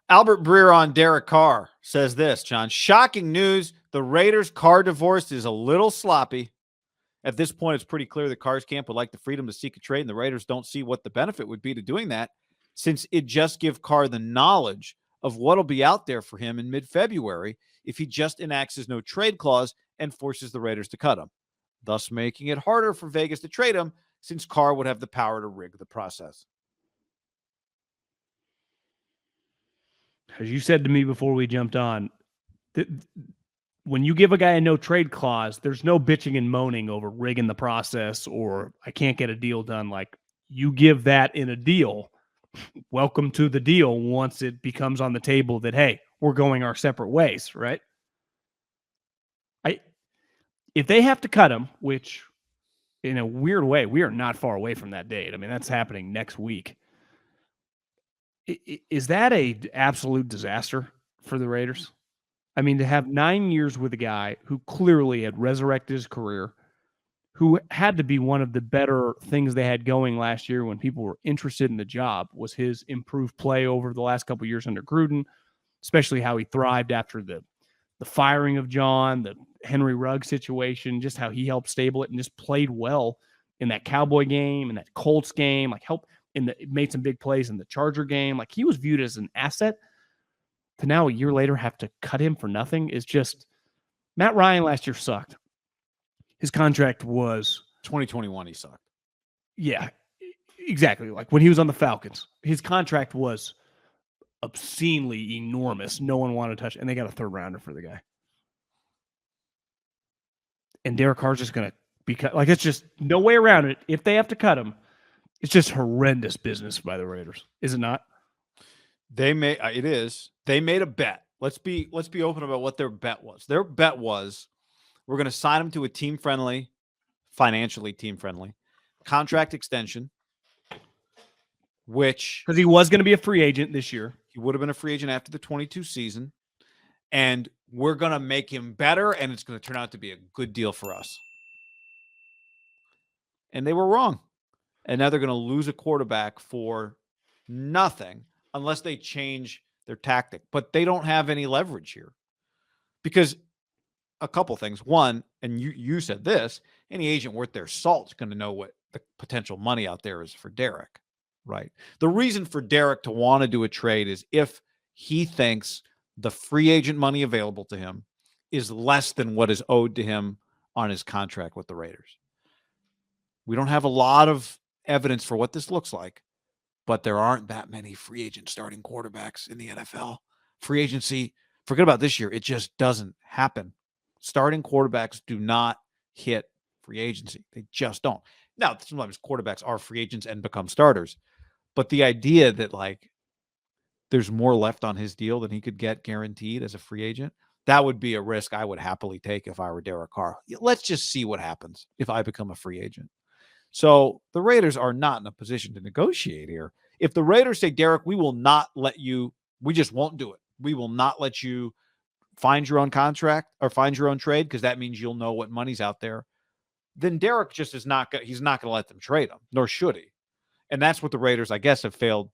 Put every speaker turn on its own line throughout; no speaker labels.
Albert Breer on Derek Carr says this, John. Shocking news. The Raiders' Carr divorce is a little sloppy. At this point, it's pretty clear that Carr's camp would like the freedom to seek a trade, and the Raiders don't see what the benefit would be to doing that, since it just gives Carr the knowledge of what'll be out there for him in mid-February if he just enacts his no-trade clause and forces the Raiders to cut him, thus making it harder for Vegas to trade him, since Carr would have the power to rig the process.
As you said to me before we jumped on, when you give a guy a no-trade clause, there's no bitching and moaning over rigging the process or I can't get a deal done. Like, you give that in a deal, welcome to the deal once it becomes on the table that, hey, we're going our separate ways, right? If they have to cut him, which in a weird way, we are not far away from that date. I mean, that's happening next week. Is that a absolute disaster for the Raiders? I mean, to have 9 years with a guy who clearly had resurrected his career, who had to be one of the better things they had going last year when people were interested in the job, was his improved play over the last couple of years under Gruden, especially how he thrived after the firing of John, the Henry Ruggs situation, just how he helped stable it and just played well in that Cowboy game and that Colts game, like made some big plays in the Charger game. Like, he was viewed as an asset. To now a year later have to cut him for nothing is just – Matt Ryan last year sucked. His contract was –
2021 he sucked.
Yeah, exactly. Like when he was on the Falcons, his contract was obscenely enormous. No one wanted to touch it, and they got a third rounder for the guy. And Derek Carr's just going to be cut. Like, it's just no way around it. If they have to cut him, it's just horrendous business by the Raiders. Is it not?
It is. They made a bet. Let's be open about what their bet was. Their bet was we're going to sign him to a team-friendly, financially team-friendly contract extension, which
because he was going to be a free agent this year.
He would have been a free agent after the 22 season, and we're going to make him better, and it's going to turn out to be a good deal for us. And they were wrong. And now they're going to lose a quarterback for nothing unless they change their tactic. But they don't have any leverage here. Because a couple things. One, and you said this, any agent worth their salt is going to know what the potential money out there is for Derek, right? The reason for Derek to want to do a trade is if he thinks the free agent money available to him is less than what is owed to him on his contract with the Raiders. We don't have a lot of evidence for what this looks like, but there aren't that many free agent starting quarterbacks in the NFL. Free agency, forget about this year, it just doesn't happen. Starting quarterbacks do not hit free agency. They just don't. Now, sometimes quarterbacks are free agents and become starters, but the idea that like there's more left on his deal than he could get guaranteed as a free agent, that would be a risk I would happily take if I were Derek Carr. Let's just see what happens if I become a free agent. So the Raiders are not in a position to negotiate here. If the Raiders say, Derek, we will not let you, we just won't do it. We will not let you find your own contract or find your own trade because that means you'll know what money's out there. Then Derek just is not going. He's not going to let them trade him, nor should he. And that's what the Raiders, I guess, have failed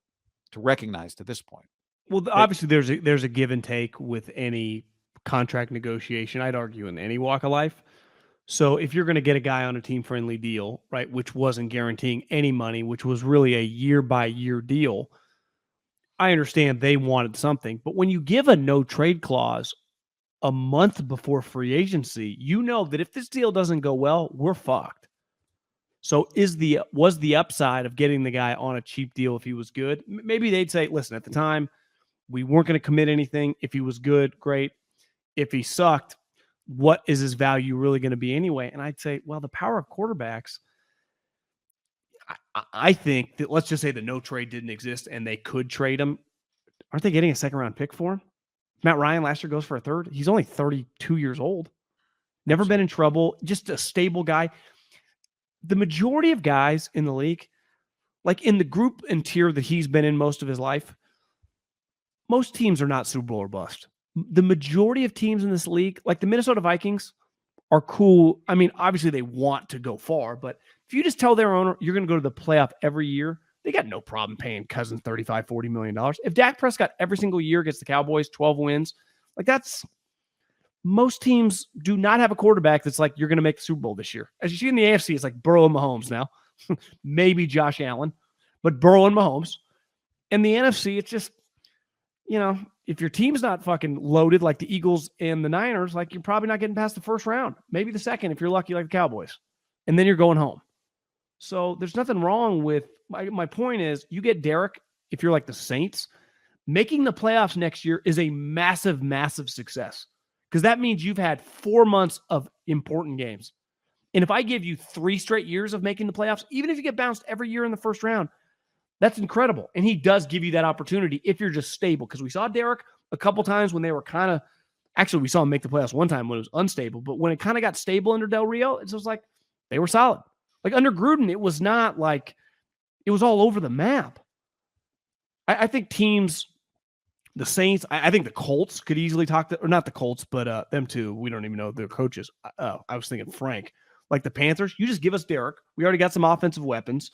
to recognize to this point.
Well, obviously, there's a give and take with any contract negotiation. I'd argue in any walk of life. So if you're going to get a guy on a team-friendly deal, right, which wasn't guaranteeing any money, which was really a year-by-year deal, I understand they wanted something. But when you give a no-trade clause a month before free agency, you know that if this deal doesn't go well, we're fucked. So was the upside of getting the guy on a cheap deal if he was good? Maybe they'd say, listen, at the time, we weren't going to commit anything. If he was good, great. If he sucked, what is his value really going to be anyway? And I'd say, well, the power of quarterbacks, I think that let's just say the no trade didn't exist and they could trade him. Aren't they getting a second-round pick for him? Matt Ryan last year goes for a third. He's only 32 years old. Never been in trouble. Just a stable guy. The majority of guys in the league, like in the group and tier that he's been in most of his life, most teams are not Super Bowl or bust. The majority of teams in this league, like the Minnesota Vikings, are cool. I mean, obviously they want to go far, but if you just tell their owner you're going to go to the playoff every year, They got no problem paying Cousins $35-40 million. If Dak Prescott every single year gets the Cowboys 12 wins, like that's most teams do not have a quarterback that's like, you're going to make the Super Bowl this year. As you see in the AFC, it's like Burrow and Mahomes now, maybe Josh Allen, but Burrow and Mahomes. In the NFC, it's just, if your team's not fucking loaded like the Eagles and the Niners, like you're probably not getting past the first round, maybe the second if you're lucky like the Cowboys, and then you're going home. So there's nothing wrong with my point is you get Derek, if you're like the Saints, making the playoffs next year is a massive, massive success because that means you've had 4 months of important games. And if I give you 3 straight years of making the playoffs, even if you get bounced every year in the first round, that's incredible. And he does give you that opportunity if you're just stable because we saw Derek a couple times when they were kind of actually we saw him make the playoffs one time when it was unstable, but when it kind of got stable under Del Rio, it was like they were solid. Like under Gruden, it was not like it was all over the map. I think teams, the Saints, I think the Colts could easily or not the Colts, but them too. We don't even know their coaches. I was thinking Frank. Like the Panthers, you just give us Derek. We already got some offensive weapons.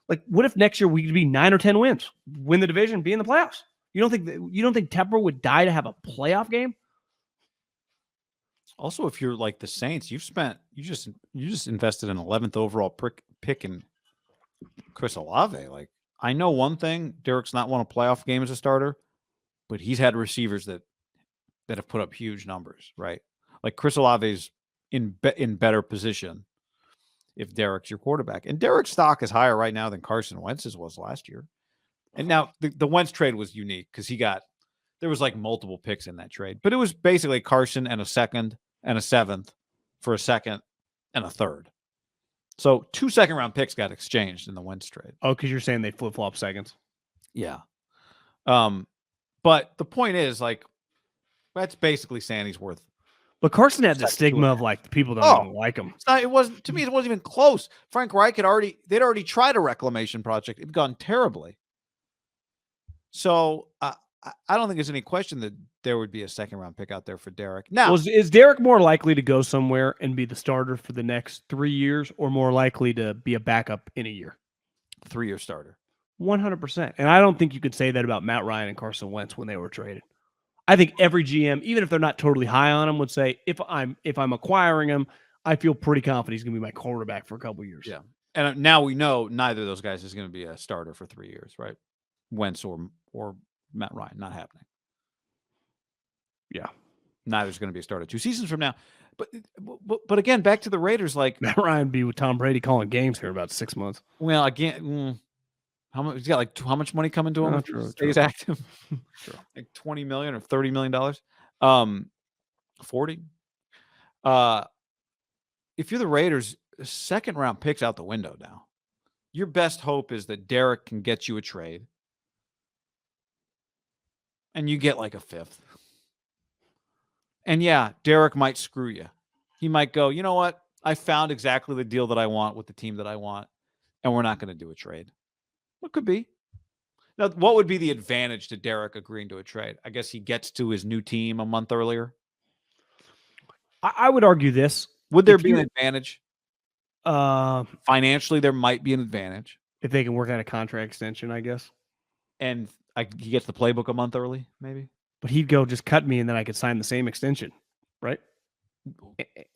Like, what if next year we could be 9 or 10 wins, win the division, be in the playoffs? You don't think Tepper would die to have a playoff game?
Also, if you're like the Saints, you just invested an 11th overall pick in Chris Olave. Like, I know one thing, Derek's not won a playoff game as a starter, but he's had receivers that have put up huge numbers, right? Like Chris Olave's in better position if Derek's your quarterback. And Derek's stock is higher right now than Carson Wentz's was last year. And now the Wentz trade was unique because there was like multiple picks in that trade, but it was basically Carson and a second and a 7th for a second and a 3rd. So 2 second-round picks got exchanged in the Wentz trade.
Oh, because you're saying they flip-flop seconds.
Yeah. But the point is, like, that's basically saying he's worth.
But Carson had the stigma of like the people don't even like him.
It wasn't to me. It wasn't even close. Frank Reich they'd already tried a reclamation project. It'd gone terribly. So I don't think there's any question that there would be a second-round pick out there for Derek. Now,
is Derek more likely to go somewhere and be the starter for the next 3 years, or more likely to be a backup in a year?
3-year starter.
100%. And I don't think you could say that about Matt Ryan and Carson Wentz when they were traded. I think every GM, even if they're not totally high on him, would say, if I'm acquiring him, I feel pretty confident he's going to be my quarterback for a couple of years.
Yeah. And now we know neither of those guys is going to be a starter for 3 years, right? Wentz or Matt Ryan, not happening.
Yeah.
Neither's going to be a starter 2 seasons from now. But again, back to the Raiders, like
Matt Ryan be with Tom Brady calling games here in about 6 months.
Well, again, how much he's got? Like how much money coming to him? Stays active. Like $20 million or $30 million. 40. If you're the Raiders, 2nd-round picks out the window now. Your best hope is that Derek can get you a trade, and you get like a 5th. And yeah, Derek might screw you. He might go, you know what? I found exactly the deal that I want with the team that I want, and we're not going to do a trade. What could be? Now, what would be the advantage to Derek agreeing to a trade? I guess he gets to his new team a month earlier.
I would argue this.
Would there be an advantage? Financially, there might be an advantage.
If they can work out a contract extension, I guess.
And he gets the playbook a month early, maybe?
But he'd go, just cut me, and then I could sign the same extension, right?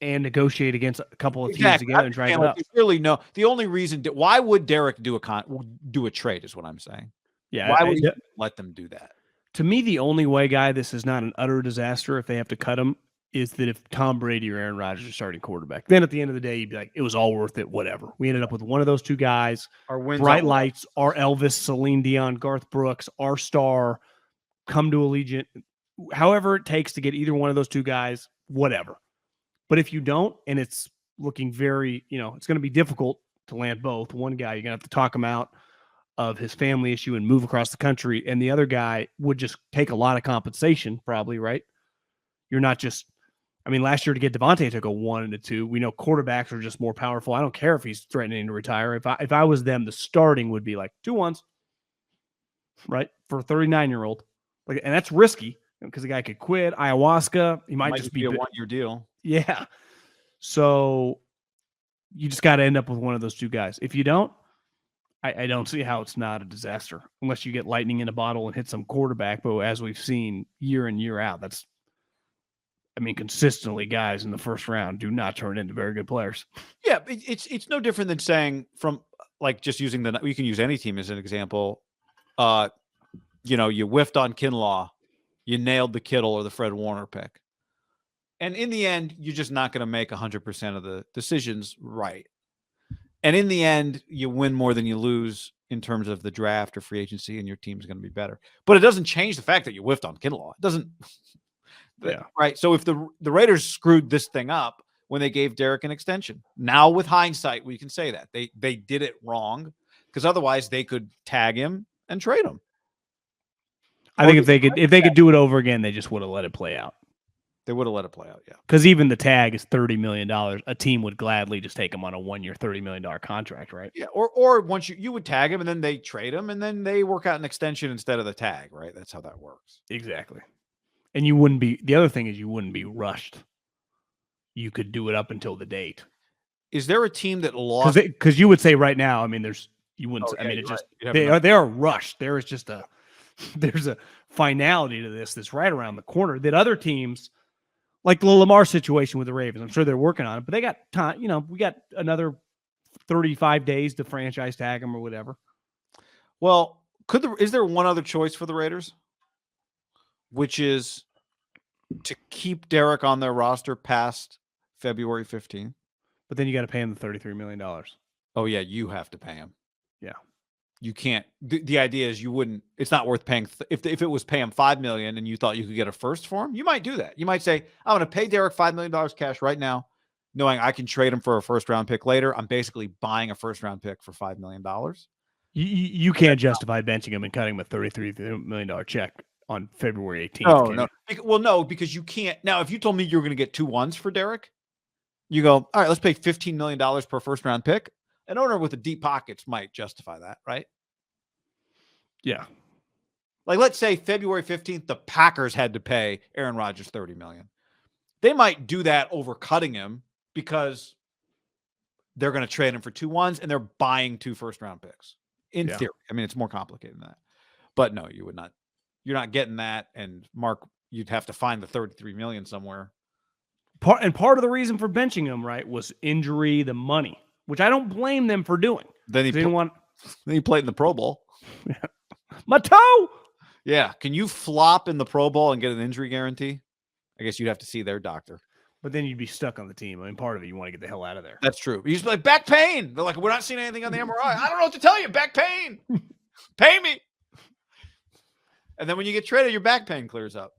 And negotiate against a couple of teams together and try it out.
Really, no. The only reason, why would Derek do a trade is what I'm saying.
Yeah.
Why would you let them do that?
To me, the only way, guy, this is not an utter disaster if they have to cut him, is that if Tom Brady or Aaron Rodgers are starting quarterback. Then at the end of the day, you'd be like, it was all worth it, whatever. We ended up with one of those 2 guys,
our wins
bright lights, our Elvis, Celine Dion, Garth Brooks, our star, come to Allegiant. However it takes to get either one of those 2 guys, whatever. But if you don't, and it's looking very, it's going to be difficult to land both. One guy, you're going to have to talk him out of his family issue and move across the country. And the other guy would just take a lot of compensation, probably, right? You're not just, last year to get Devontae took a 1 and a 2. We know quarterbacks are just more powerful. I don't care if he's threatening to retire. If I was them, the starting would be like 2 1s, right? For a 39-year-old. And that's risky because the guy could quit ayahuasca. He might just be
a 1-year deal.
Yeah. So you just got to end up with one of those 2 guys. If you don't, I don't see how it's not a disaster unless you get lightning in a bottle and hit some quarterback. But as we've seen year in, year out, consistently guys in the first round do not turn into very good players.
Yeah, it's no different than saying from like just using you can use any team as an example. You whiffed on Kinlaw, you nailed the Kittle or the Fred Warner pick. And in the end, you're just not going to make 100% of the decisions right. And in the end, you win more than you lose in terms of the draft or free agency, and your team's going to be better. But it doesn't change the fact that you whiffed on Kinlaw. It doesn't.
Yeah.
Right. So if the Raiders screwed this thing up when they gave Derek an extension, now with hindsight, we can say that they did it wrong, because otherwise they could tag him and trade him.
I think if they could do it over again, they just would have let it play out.
They would have let it play out, yeah.
Because even the tag is $30 million. A team would gladly just take him on a 1-year, $30 million contract, right?
Yeah, or once you would tag him and then they trade him and then they work out an extension instead of the tag, right? That's how that works.
Exactly. And the other thing is you wouldn't be rushed. You could do it up until the date.
Is there a team that lost?
Because you would say right now, you wouldn't.
Oh, yeah,
they are rushed. There's a finality to this that's right around the corner that other teams, like the Lamar situation with the Ravens, I'm sure they're working on it, but they got time. We got another 35 days to franchise tag him or whatever.
Well, is there one other choice for the Raiders, which is to keep Derek on their roster past February 15th?
But then you got to pay him the $33 million.
Oh yeah, you have to pay him.
Yeah.
You can't. The idea is you wouldn't. It's not worth paying. If it was pay him $5 million and you thought you could get a first for him, you might do that. You might say, "I'm going to pay Derek $5 million cash right now, knowing I can trade him for a first round pick later. I'm basically buying a first round pick for $5 million."
You can't justify benching him and cutting him a $33 million check on February 18th.
No, because you can't. Now, if you told me you were going to get 2 1s for Derek, you go, all right, let's pay $15 million per first round pick. An owner with the deep pockets might justify that, right?
Yeah.
Like, let's say February 15th, the Packers had to pay Aaron Rodgers $30 million. They might do that over cutting him because they're going to trade him for 2 1s and they're buying 2 first round picks. In theory. It's more complicated than that. But no, you would not. You're not getting that. And Mark, you'd have to find the $33 million somewhere.
Part of the reason for benching him, right, was injury, the money, which I don't blame them for doing.
Then he played in the Pro Bowl.
Yeah. My toe.
Yeah. Can you flop in the Pro Bowl and get an injury guarantee? I guess you'd have to see their doctor.
But then you'd be stuck on the team. Part of it, you want to get the hell out of there.
That's true. You just be like, back pain. They're like, we're not seeing anything on the MRI. I don't know what to tell you. Back pain. Pay me. And then when you get traded, your back pain clears up.